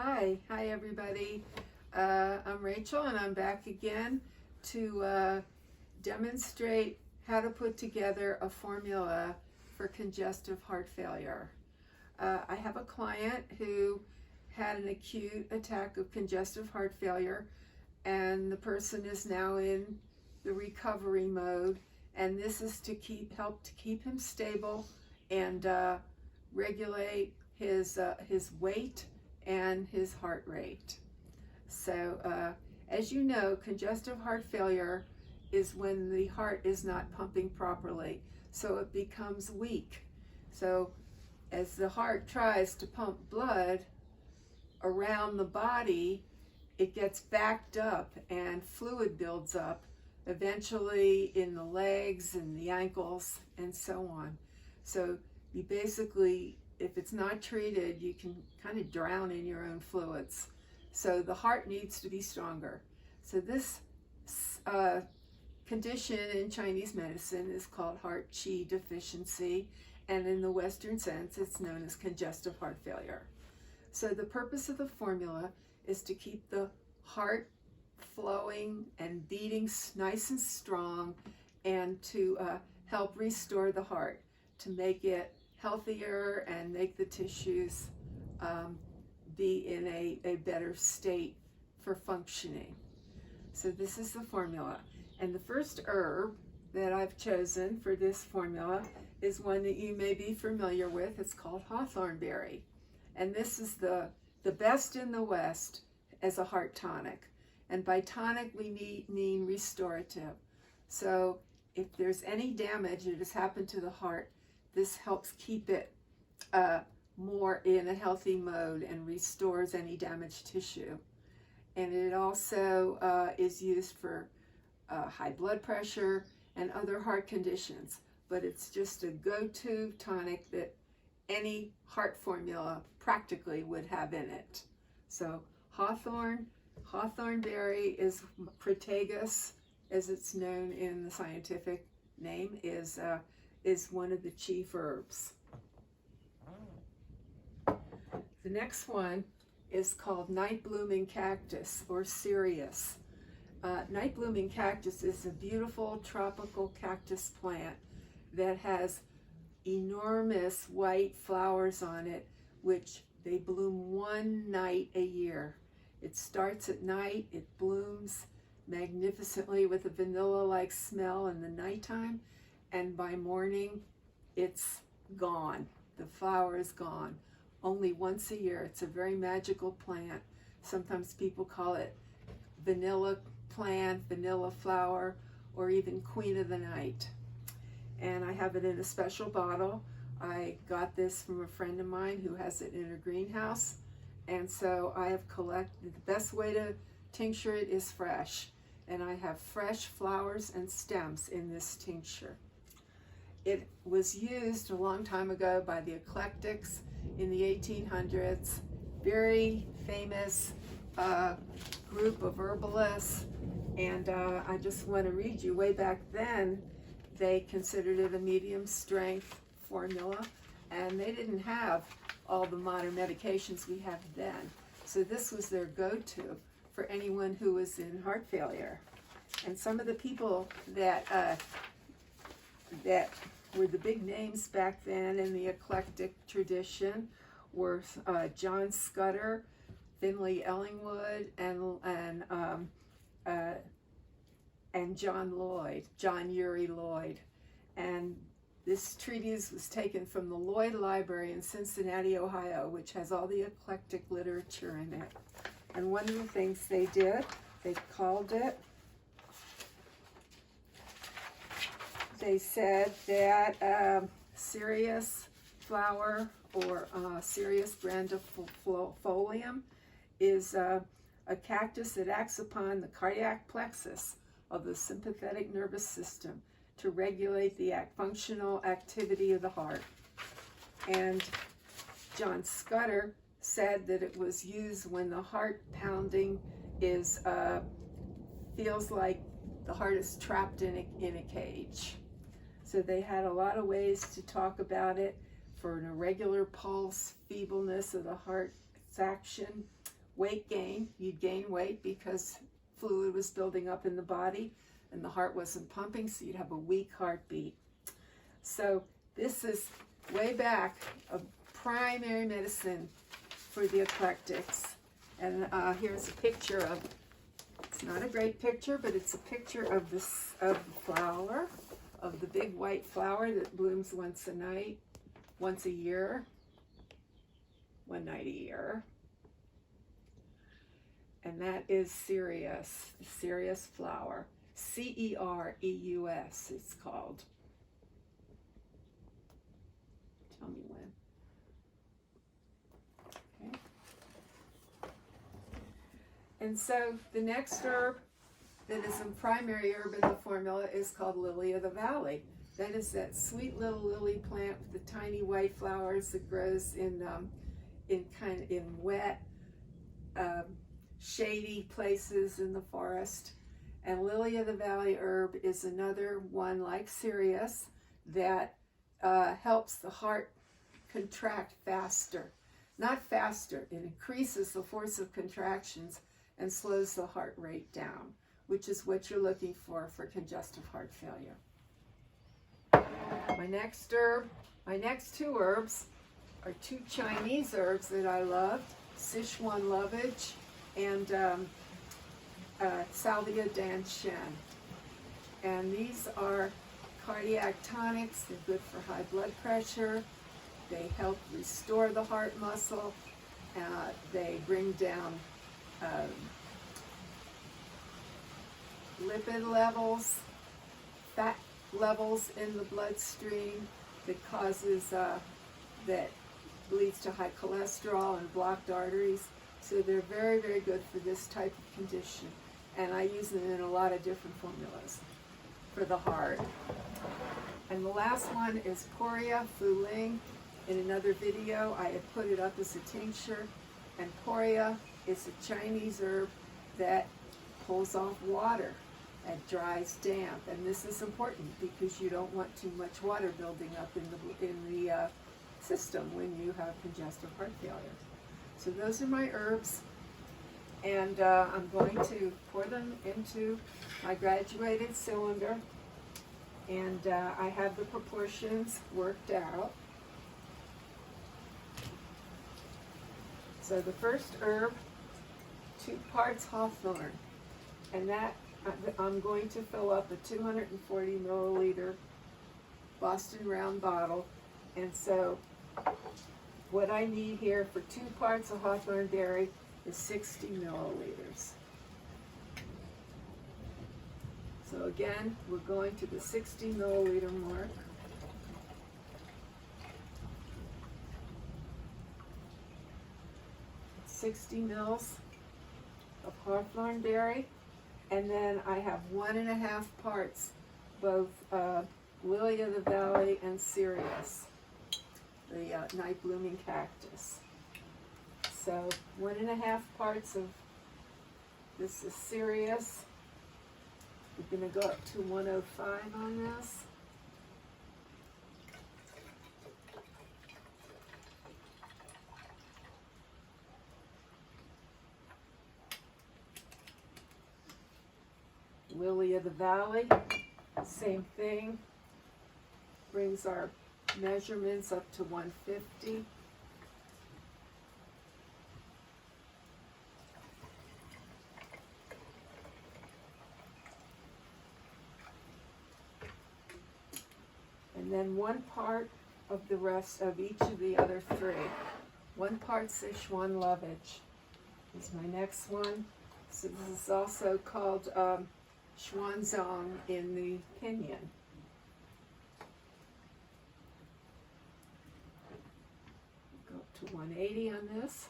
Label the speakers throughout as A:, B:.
A: Hi everybody. I'm Rachel and I'm back again to demonstrate how to put together a formula for congestive heart failure. I have a client who had an acute attack of congestive heart failure, and the person is now in the recovery mode, and this is to help to keep him stable and regulate his weight and his heart rate. So as you know, congestive heart failure is when the heart is not pumping properly, so it becomes weak. So as the heart tries to pump blood around the body, it gets backed up and fluid builds up, eventually in the legs and the ankles and so on. So you basically, if it's not treated, you can kind of drown in your own fluids. So the heart needs to be stronger. So this condition in Chinese medicine is called heart qi deficiency, and in the Western sense, it's known as congestive heart failure. So the purpose of the formula is to keep the heart flowing and beating nice and strong, and to help restore the heart, to make it healthier and make the tissues be in a better state for functioning. So this is the formula. And the first herb that I've chosen for this formula is one that you may be familiar with. It's called hawthorn berry. And this is the best in the West as a heart tonic. And by tonic, we mean restorative. So if there's any damage that has happened to the heart, this helps keep it more in a healthy mode and restores any damaged tissue. And it also is used for high blood pressure and other heart conditions. But it's just a go-to tonic that any heart formula practically would have in it. So hawthorn berry is Protegus, as it's known in the scientific name, is one of the chief herbs. The next one is called night blooming cactus, or cereus. Night blooming cactus is a beautiful tropical cactus plant that has enormous white flowers on it, which they bloom one night a year. It starts at night, it blooms magnificently with a vanilla-like smell in the nighttime, and by morning it's gone. The flower is gone. Only once a year. It's a very magical plant. Sometimes people call it vanilla plant, vanilla flower, or even queen of the night. And I have it in a special bottle. I got this from a friend of mine who has it in her greenhouse. And so I have collected, the best way to tincture it is fresh. And I have fresh flowers and stems in this tincture. It was used a long time ago by the eclectics in the 1800s. Very famous group of herbalists. And I just want to read you, way back then, they considered it a medium strength formula, and they didn't have all the modern medications we have then. So this was their go-to for anyone who was in heart failure. And some of the people that were the big names back then in the eclectic tradition were John Scudder, Finley Ellingwood, and John Uri Lloyd. And this treatise was taken from the Lloyd Library in Cincinnati, Ohio, which has all the eclectic literature in it. And one of the things they did, they called it, they said that cereus flower, or cereus grandifolium, is a cactus that acts upon the cardiac plexus of the sympathetic nervous system to regulate the functional activity of the heart. And John Scudder said that it was used when the heart pounding feels like the heart is trapped in a cage. So they had a lot of ways to talk about it for an irregular pulse, feebleness of the heart's action, weight gain. You'd gain weight because fluid was building up in the body and the heart wasn't pumping, so you'd have a weak heartbeat. So this is way back a primary medicine for the eclectics. And here's a picture of, it's not a great picture, but it's a picture of this, of the flower, of the big white flower that blooms once a year, one night a year. And that is cereus, the cereus flower. C-E-R-E-U-S, it's called. Tell me when. Okay. And so the next herb that is a primary herb in the formula is called lily of the valley. That is that sweet little lily plant with the tiny white flowers that grows in wet, shady places in the forest. And lily of the valley herb is another one like cereus that helps the heart contract faster. Not faster, it increases the force of contractions and slows the heart rate down, which is what you're looking for congestive heart failure. My next two herbs are two Chinese herbs that I love, Sichuan lovage and Salvia danshen. And these are cardiac tonics. They're good for high blood pressure. They help restore the heart muscle. They bring down lipid levels, fat levels in the bloodstream that causes, that leads to high cholesterol and blocked arteries. So they're very, very good for this type of condition. And I use them in a lot of different formulas for the heart. And the last one is Poria Fu Ling. In another video, I had put it up as a tincture. And Poria is a Chinese herb that pulls off water and dries damp. And this is important because you don't want too much water building up in the system when you have congestive heart failure. So those are my herbs. And I'm going to pour them into my graduated cylinder. And I have the proportions worked out. So the first herb, 2 parts hawthorn. And that I'm going to fill up a 240 milliliter Boston round bottle. And so what I need here for 2 parts of hawthorn berry is 60 milliliters. So again, we're going to the 60 milliliter mark. $60 mils of hawthorn berry, and then I have 1.5 parts both lily of the valley and cereus, the night blooming cactus. So 1.5 parts of this is cereus. We're going to go up to 105 on this. Lily of the Valley, same thing. Brings our measurements up to 150. And then 1 part of the rest of each of the other 3. 1 part Sichuan lovage is my next one. So this is also called Xuanzang in the pinyin. Go up to 180 on this.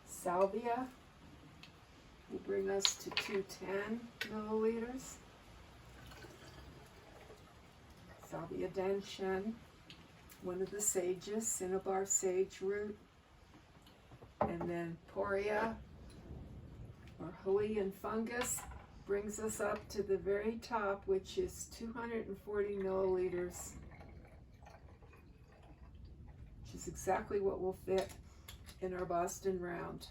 A: Salvia will bring us to 210 milliliters. Salvia danshen, one of the sages, cinnabar sage root. And then Poria or Hawaiian fungus, brings us up to the very top, which is 240 milliliters, which is exactly what will fit in our Boston round.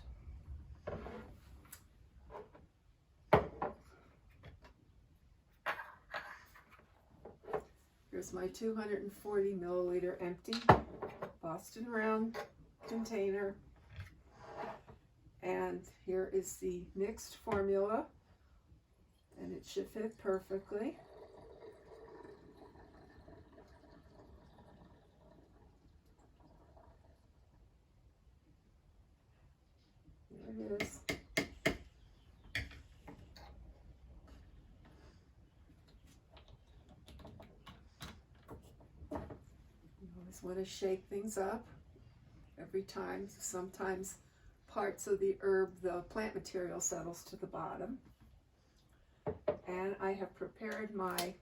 A: Here's my 240 milliliter empty Boston round container. And here is the mixed formula, and it should fit perfectly. There it is. You always want to shake things up every time. Sometimes parts of the herb, the plant material, settles to the bottom. And I have prepared my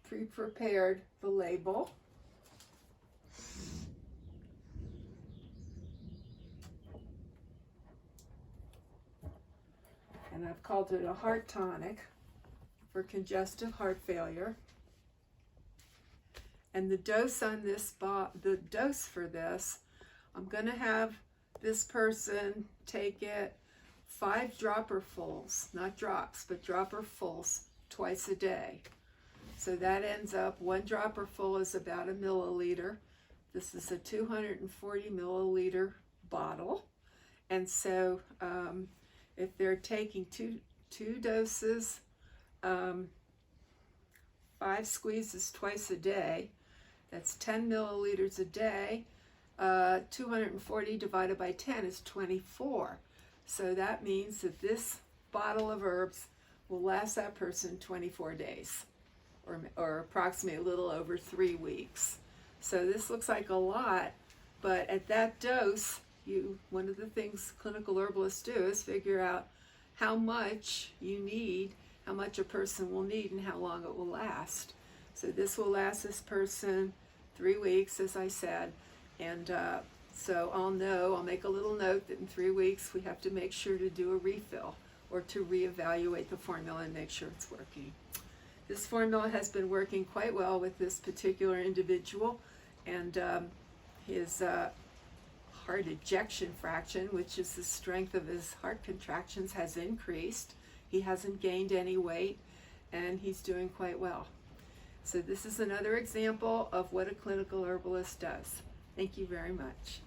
A: pre-prepared the label. And I've called it a heart tonic for congestive heart failure. And the dose on this, the dose for this, I'm going to have this person take it 5 dropperfuls, not drops, but dropperfuls twice a day. So that ends up, 1 dropperful is about a milliliter. This is a 240 milliliter bottle. And so if they're taking two doses, 5 squeezes twice a day, that's 10 milliliters a day. 240 divided by 10 is 24. So that means that this bottle of herbs will last that person 24 days, or approximately a little over 3 weeks. So this looks like a lot, but at that dose, one of the things clinical herbalists do is figure out how much you need, how much a person will need, and how long it will last. So this will last this person 3 weeks, as I said, and so I'll make a little note that in 3 weeks we have to make sure to do a refill or to reevaluate the formula and make sure it's working. This formula has been working quite well with this particular individual, and his heart ejection fraction, which is the strength of his heart contractions, has increased. He hasn't gained any weight, and he's doing quite well. So this is another example of what a clinical herbalist does. Thank you very much.